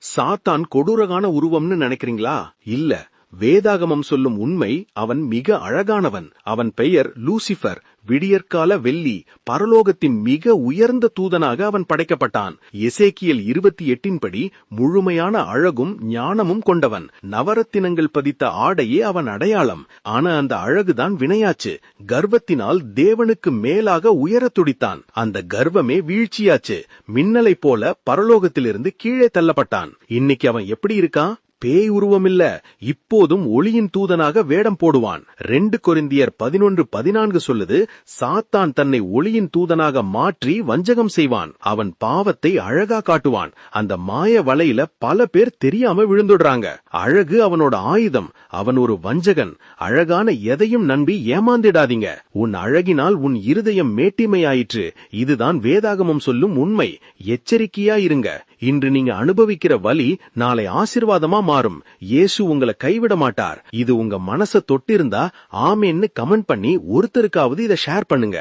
சாத்தான் கொடூரமான உருவம்னு நினைக்கிறீங்களா? இல்ல. வேதாகமம் சொல்லும் உண்மை, அவன் மிக அழகானவன். அவன் பெயர் லூசிபர், விடியற்கால வெள்ளி. பரலோகத்தின் மிக உயர்ந்த தூதனாக அவன் படைக்கப்பட்டான். எசேக்கியேல் 28 படி முழுமையான அழகும் ஞானமும் கொண்டவன். நவரத்தினங்கள் பதித்த ஆடையே அவன் அடையாளம். ஆனா அந்த அழகுதான் வினையாச்சு. கர்வத்தினால் தேவனுக்கு மேலாக உயர துடித்தான். அந்த கர்வமே வீழ்ச்சியாச்சு. மின்னலை போல பரலோகத்திலிருந்து கீழே தள்ளப்பட்டான். இன்னைக்கு அவன் எப்படி இருக்கான்? பேய் உருவம் இல்ல, இப்போதும் ஒளியின் தூதனாக வேடம் போடுவான். 2 கொரிந்தியர் 11:14 சொல்லுது, சாத்தான் தன்னை ஒளியின் தூதனாக மாற்றி வஞ்சகம் செய்வான். அவன் பாவத்தை அழகா காட்டுவான். அந்த மாய வலையில பல பேர் தெரியாம விழுந்துடுறாங்க. அழகு அவனோட ஆயுதம். அவன் ஒரு வஞ்சகன். அழகான எதையும் நம்பி ஏமாந்திடாதீங்க. உன் அழகினால் உன் இருதயம் மேட்டிமையாயிற்று. இதுதான் வேதாகமம் சொல்லும் உண்மை. எச்சரிக்கையா இருங்க. இன்று நீங்க அனுபவிக்கிற வலி நாளை ஆசீர்வாதமா மாறும். இயேசு உங்களை கைவிட மாட்டார். இது உங்க மனச தொட்டிருந்தா ஆமேன்னு கமெண்ட் பண்ணி ஒருத்தருக்காவது இதை ஷேர் பண்ணுங்க.